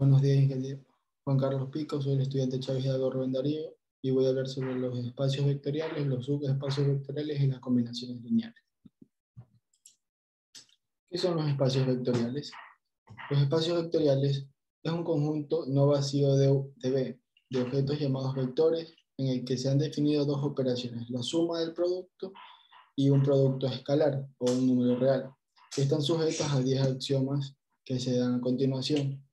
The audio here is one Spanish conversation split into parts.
Buenos días, ingeniero Juan Carlos Pico, soy el estudiante Chávez Hidalgo Rubén Darío y voy a hablar sobre los espacios vectoriales, los subespacios vectoriales y las combinaciones lineales. ¿Qué son los espacios vectoriales? Los espacios vectoriales es un conjunto no vacío de V, de objetos llamados vectores, en el que se han definido dos operaciones, la suma del producto y un producto escalar o un número real, que están sujetas a 10 axiomas que se dan a continuación.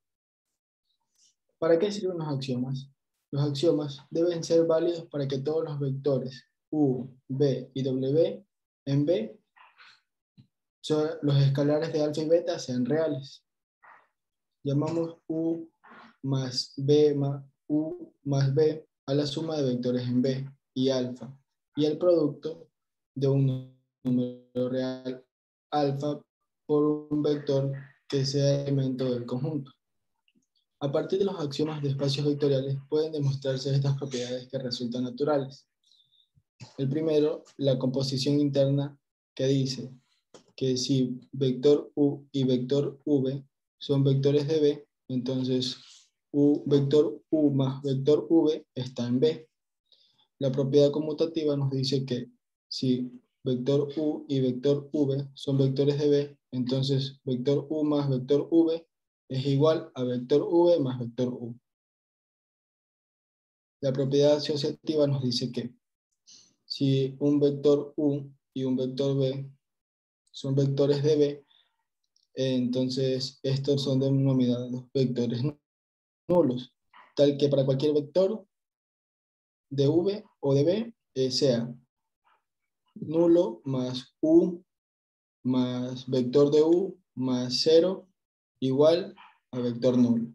¿Para qué sirven los axiomas? Los axiomas deben ser válidos para que todos los vectores u, v y w en V, los escalares de alfa y beta, sean reales. Llamamos u más b más u más b a la suma de vectores en V y alfa, y al producto de un número real alfa por un vector que sea elemento del conjunto. A partir de los axiomas de espacios vectoriales pueden demostrarse estas propiedades que resultan naturales. El primero, la composición interna, que dice que si vector u y vector v son vectores de V, entonces vector u más vector v está en V. La propiedad conmutativa nos dice que si vector u y vector v son vectores de V, entonces vector u más vector v es igual a vector v más vector u. La propiedad asociativa nos dice que si un vector u y un vector v son vectores de V, entonces estos son denominados vectores nulos, tal que para cualquier vector de V o de V sea nulo más u más vector de u más 0 igual a vector nulo.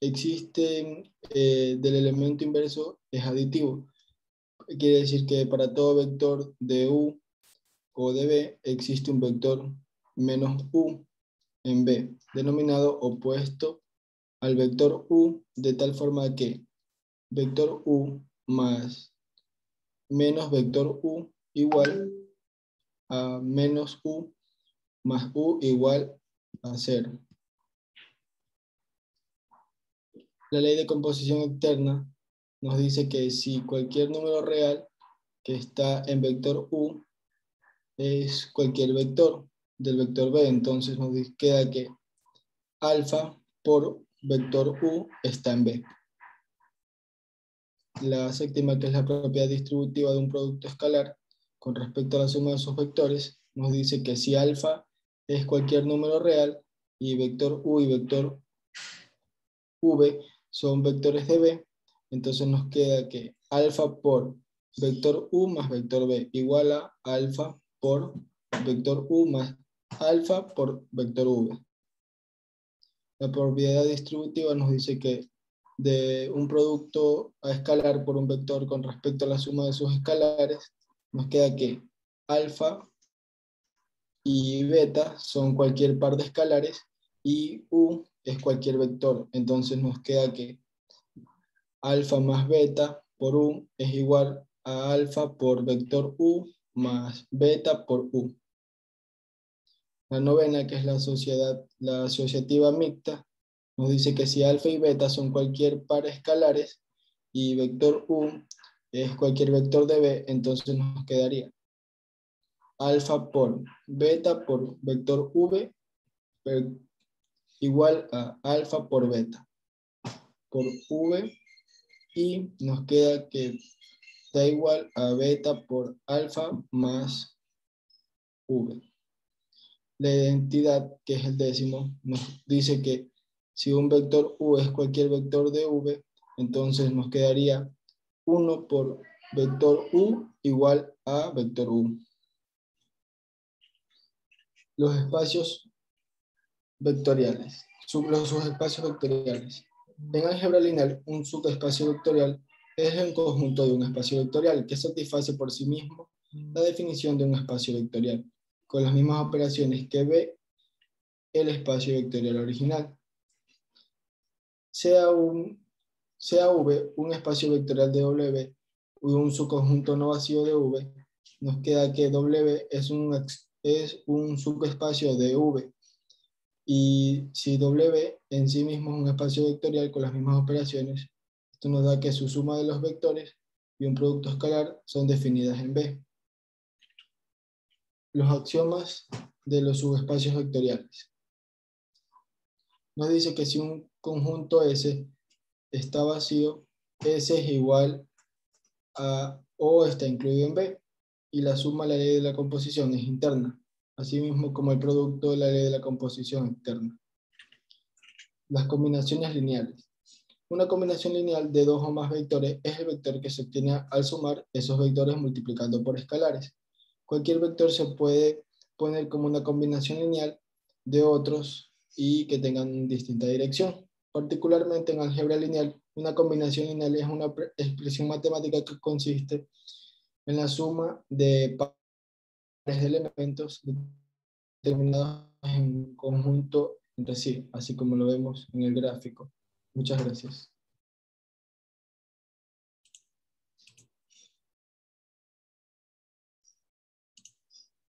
Existe del elemento inverso es aditivo. Quiere decir que para todo vector de u o de v existe un vector menos u en V, denominado opuesto al vector u, de tal forma que vector u más menos vector u igual a menos u más u igual a 0. La ley de composición externa nos dice que si cualquier número real que está en vector u es cualquier vector del vector b, entonces nos queda que alfa por vector u está en B. La séptima, que es la propiedad distributiva de un producto escalar con respecto a la suma de sus vectores, nos dice que si alfa es cualquier número real y vector u y vector v son vectores de B, entonces nos queda que alfa por vector u más vector b igual a alfa por vector u más alfa por vector v. La propiedad distributiva nos dice que de un producto a escalar por un vector con respecto a la suma de sus escalares, nos queda que alfa y beta son cualquier par de escalares y u es cualquier vector. Entonces nos queda que alfa más beta por u es igual a alfa por vector u más beta por u. La novena, que es la asociativa mixta, nos dice que si alfa y beta son cualquier par escalares y vector u es cualquier vector de B, entonces nos quedaría alfa por beta por vector v igual a alfa por beta por v, y nos queda que da igual a beta por alfa más v. La identidad, que es el décimo, nos dice que si un vector u es cualquier vector de v, entonces nos quedaría 1 por vector u igual a vector u. Los espacios vectoriales. Los subespacios vectoriales. En álgebra lineal, un subespacio vectorial es el conjunto de un espacio vectorial que satisface por sí mismo la definición de un espacio vectorial, con las mismas operaciones que ve el espacio vectorial original. Sea V un espacio vectorial de W y un subconjunto no vacío de V, nos queda que W es un subespacio de V Y si W en sí mismo es un espacio vectorial con las mismas operaciones, esto nos da que su suma de los vectores y un producto escalar son definidas en B. Los axiomas de los subespacios vectoriales. Nos dice que si un conjunto S está vacío, S es igual a O está incluido en B, y la suma de la ley de la composición es interna, así mismo como el producto de la ley de la composición externa. Las combinaciones lineales. Una combinación lineal de dos o más vectores es el vector que se obtiene al sumar esos vectores multiplicando por escalares. Cualquier vector se puede poner como una combinación lineal de otros y que tengan distinta dirección. Particularmente en álgebra lineal, una combinación lineal es una expresión matemática que consiste en la suma de pares de elementos determinados en conjunto entre sí, así como lo vemos en el gráfico. Muchas gracias.